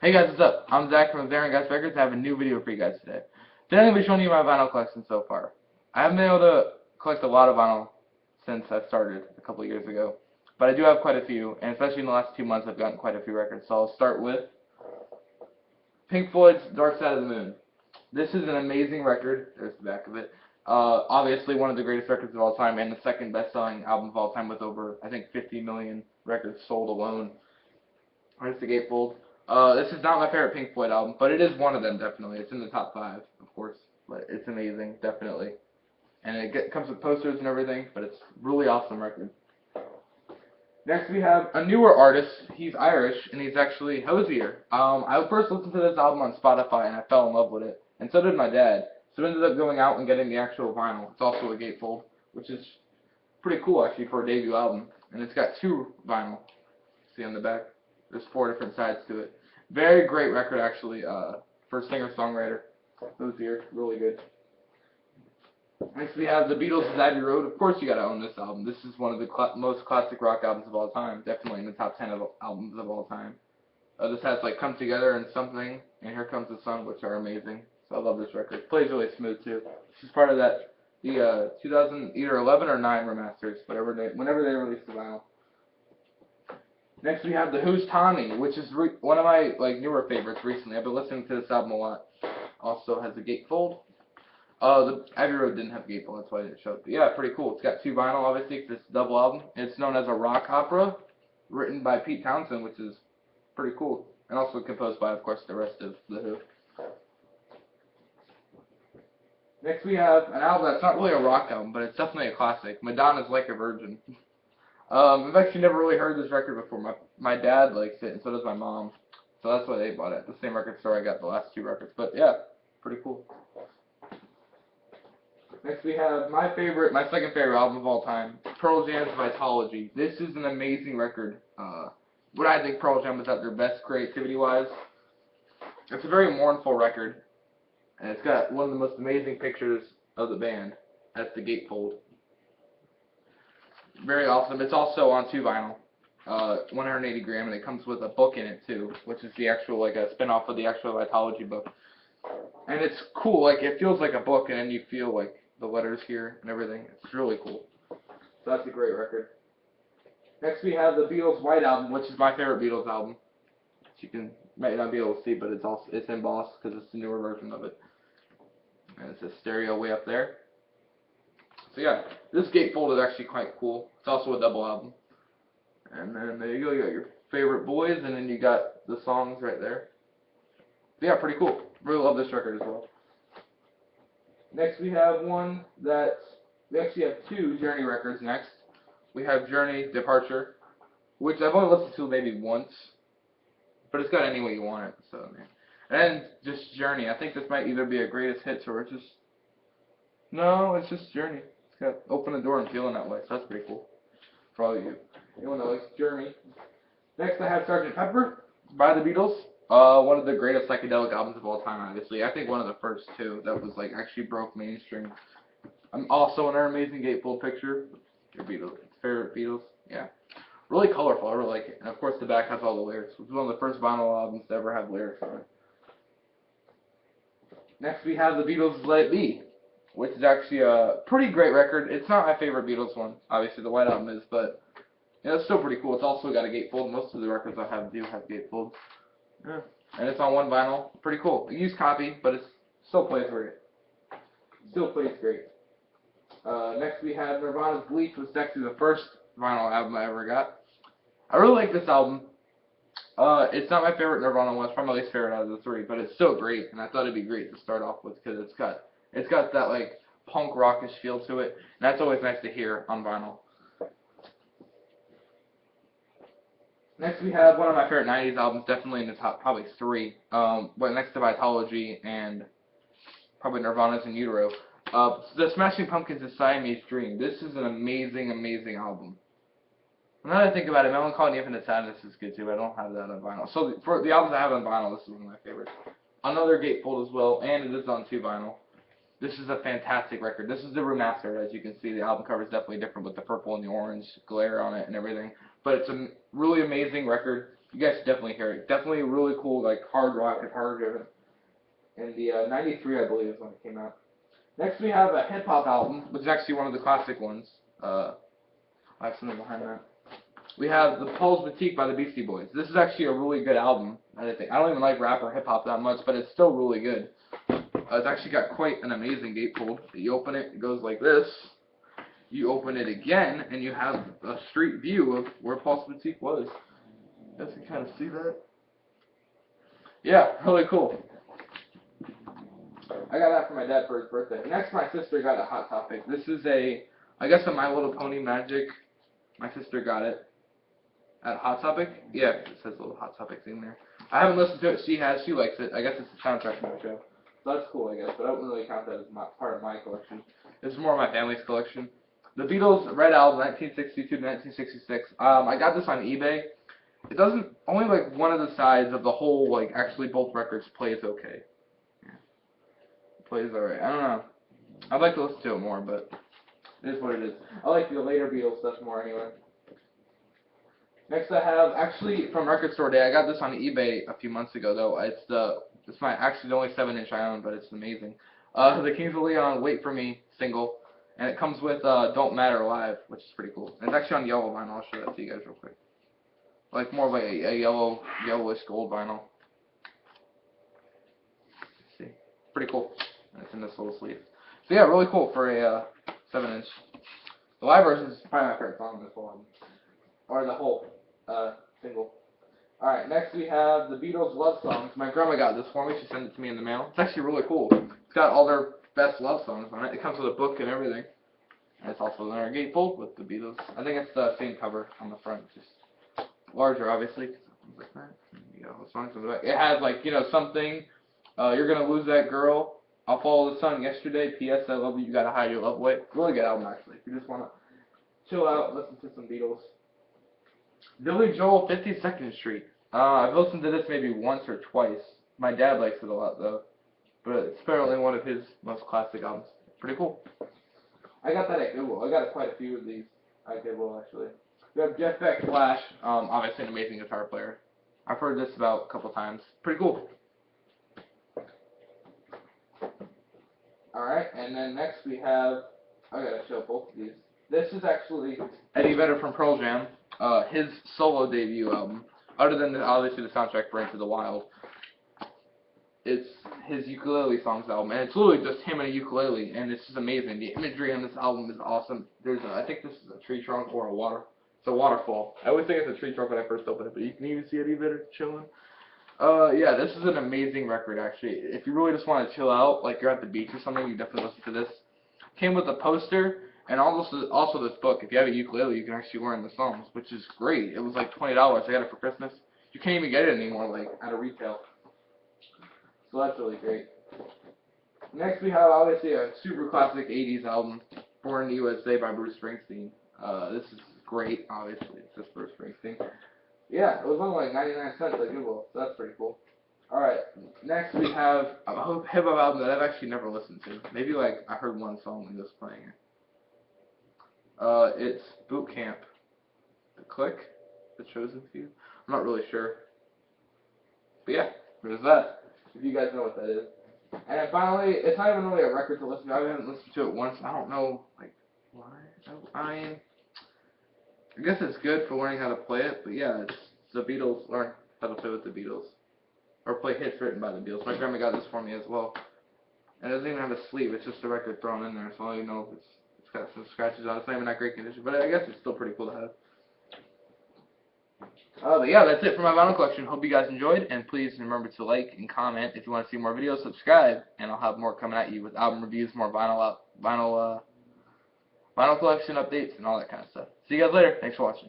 Hey guys, what's up? I'm Zach from Zarin Guys Records. I have a new video for you guys today. Today I'm going to be showing you my vinyl collection so far. I haven't been able to collect a lot of vinyl since I started a couple of years ago, but I do have quite a few, and especially in the last 2 months I've gotten quite a few records. So I'll start with Pink Floyd's Dark Side of the Moon. This is an amazing record. There's the back of it. Obviously one of the greatest records of all time, and the second best-selling album of all time with over, I think, 50 million records sold alone. Here's the gatefold. This is not my favorite Pink Floyd album, but it is one of them, definitely. It's in the top 5, of course, but it's amazing, definitely. And it comes with posters and everything, but it's a really awesome record. Next we have a newer artist. He's Irish, and he's actually Hozier. I first listened to this album on Spotify, and I fell in love with it, and so did my dad. So I ended up going out and getting the actual vinyl. It's also a gatefold, which is pretty cool, actually, for a debut album. And it's got 2 vinyl. See on the back? There's 4 different sides to it. Very great record, actually, for singer-songwriter. Hozier, really good. Next we have the Beatles' Abbey Road. Of course you gotta own this album. This is one of the most classic rock albums of all time. Definitely in the top 10 of albums of all time. This has like Come Together and Something, and Here Comes the Sun, which are amazing. So I love this record. It plays really smooth too. This is part of the 2011 or 9 remasters, whenever they released the vinyl. Next we have The Who's Tommy, which is one of my newer favorites recently. I've been listening to this album a lot. Also has a gatefold. The Abbey Road didn't have a gatefold, that's why I didn't show it. But yeah, pretty cool. It's got 2 vinyl, obviously, because it's a double album. It's known as a rock opera, written by Pete Townshend, which is pretty cool. And also composed by, of course, the rest of The Who. Next we have an album that's not really a rock album, but it's definitely a classic. Madonna's Like a Virgin. I've actually never really heard this record before. My dad likes it, and so does my mom. So that's why they bought it at the same record store I got the last 2 records. But yeah, pretty cool. Next we have my second favorite album of all time, Pearl Jam's Vitalogy. This is an amazing record. What I think Pearl Jam was at their best creativity-wise. It's a very mournful record, and it's got one of the most amazing pictures of the band. That's the gatefold. Very awesome. It's also on 2 vinyl, 180 gram, and it comes with a book in it too, which is the actual a spin-off of the actual Vitalogy book. And it's cool. It feels like a book, and then you feel the letters here and everything. It's really cool. So that's a great record. Next we have the Beatles' White Album, which is my favorite Beatles album. You might not be able to see, but it's embossed because it's the newer version of it. And it's a stereo way up there. So yeah, this gatefold is actually quite cool. It's also a double album. And then there you go, you got your favorite boys, and then you got the songs right there. So yeah, pretty cool. Really love this record as well. Next we have we actually have 2 Journey records next. We have Journey Departure, which I've only listened to maybe once, but it's got any way you want it. So man. And then just Journey. I think this might either be a greatest hits or it's just Journey. It's got Open the Door and Feeling That Way, so that's pretty cool for all of you. Anyone that likes Journey. Next I have Sgt. Pepper by the Beatles. One of the greatest psychedelic albums of all time, obviously. I think one of the first 2 that was actually broke mainstream. Also another amazing gatefold picture. Your favorite Beatles. Yeah. Really colorful, I really like it. And of course the back has all the lyrics. It's one of the first vinyl albums to ever have lyrics on it. Next we have the Beatles' Let It Be, which is actually a pretty great record. It's not my favorite Beatles one, obviously the White Album is, but it's still pretty cool. It's also got a gatefold. Most of the records I have do have gatefolds. Yeah. And it's on 1 vinyl. Pretty cool. A used copy, but it still plays great. Still plays great. Next we have Nirvana's Bleach, which is actually the first vinyl album I ever got. I really like this album. It's not my favorite Nirvana one. It's probably my least favorite out of the 3, but it's still great, and I thought it'd be great to start off with because it's got that punk rockish feel to it, and that's always nice to hear on vinyl. Next we have one of my favorite 90s albums, definitely in the top probably 3, but next to Vitalogy and probably Nirvana's In Utero. The Smashing Pumpkins' Siamese Dream. This is an amazing, amazing album. Now that I think about it, Melancholy and Infinite Sadness is good too. I don't have that on vinyl. So for the albums I have on vinyl, this is one of my favorites. Another gatefold as well, and it is on 2 vinyl. This is a fantastic record. This is the remastered, as you can see. The album cover is definitely different with the purple and the orange glare on it and everything. But it's a really amazing record. You guys should definitely hear it. Definitely really cool, like hard rock and hard driven. And the '93, I believe, is when it came out. Next, we have a hip hop album, which is actually one of the classic ones. I have something behind that. We have the Paul's Boutique by the Beastie Boys. This is actually a really good album. I don't even like rap or hip hop that much, but it's still really good. It's actually got quite an amazing gatefold. You open it, it goes like this. You open it again, and you have a street view of where Paul's Boutique was. You guys can kind of see that. Yeah, really cool. I got that for my dad for his birthday. Next, my sister got a Hot Topic. This is I guess a My Little Pony Magic. My sister got it at Hot Topic. Yeah, it says little Hot Topic thing there. I haven't listened to it. She likes it. I guess it's a soundtrack from the show. So that's cool, I guess. But I don't really count that as part of my collection. This is more of my family's collection. The Beatles Red Album, 1962 to 1966. I got this on eBay. It doesn't, only like one of the sides of the whole, like actually both records plays okay. Yeah. It plays alright. I don't know. I'd like to listen to it more, but it is what it is. I like the later Beatles stuff more anyway. Next I have, actually from Record Store Day, I got this on eBay a few months ago though. It's actually the only 7-inch I own, but it's amazing. The Kings of Leon Wait For Me single, and it comes with Don't Matter Live, which is pretty cool. And it's actually on yellow vinyl. I'll show that to you guys real quick. Like more of like a yellowish gold vinyl. See, pretty cool. And it's in this little sleeve. So yeah, really cool for a 7-inch. The live version is probably my favorite song on this whole album, or the whole single. All right, next we have the Beatles love songs. My grandma got this for me. She sent it to me in the mail. It's actually really cool. It's got all their best love songs on it. It comes with a book and everything. And it's also in our gatefold with the Beatles. I think it's the same cover on the front, just larger, obviously. Like that. You got all the songs on the back. It has like, something. You're gonna lose that girl. I'll follow the sun yesterday. P.S. I love you. You gotta hide your love away. Really good album actually. If you just wanna chill out, and listen to some Beatles. Billy Joel, 52nd Street. I've listened to this maybe once or twice. My dad likes it a lot though, but it's apparently one of his most classic albums. Pretty cool. I got that at Goodwill. I got quite a few of these at Goodwill actually. We have Jeff Beck Flash, obviously an amazing guitar player. I've heard this about a couple times. Pretty cool. Alright, and then next we have, I gotta show both of these. This is actually Eddie Vedder from Pearl Jam, his solo debut album. Other than obviously the soundtrack for Into the Wild. It's his ukulele songs album, and it's literally just him and a ukulele, and it's just amazing. The imagery on this album is awesome. I think this is a tree trunk or it's a waterfall. I always think it's a tree trunk when I first open it, but you can even see Eddie Vedder chilling. Yeah, this is an amazing record actually. If you really just want to chill out, like you're at the beach or something, you definitely listen to this. Came with a poster and also this book. If you have a ukulele, you can actually learn the songs, which is great. It was like $20. I got it for Christmas. You can't even get it anymore, like at a retail. So that's really great. Next we have obviously a super classic 80s album, Born in the USA by Bruce Springsteen. This is great, obviously. It's just Bruce Springsteen. Yeah, it was only like 99 cents at Goodwill, so that's pretty cool. Alright, next we have a hip-hop album that I've actually never listened to. Maybe like I heard one song when he was playing it. It's Boot Camp. The Click? The Chosen Few? I'm not really sure. But yeah, there's that. If you guys know what that is. And then finally, it's not even really a record to listen to. I haven't listened to it once. I don't know, like, why. I guess it's good for learning how to play it, but yeah, it's the Beatles. Learn how to play with the Beatles. Or play hits written by the Beatles. My grandma got this for me as well. And it doesn't even have a sleeve. It's just a record thrown in there, so all you know is it's got some scratches on it. It's not even that great condition, but I guess it's still pretty cool to have. But yeah, that's it for my vinyl collection. Hope you guys enjoyed, and please remember to like and comment. If you want to see more videos, subscribe, and I'll have more coming at you with album reviews, more vinyl collection updates, and all that kind of stuff. See you guys later. Thanks for watching.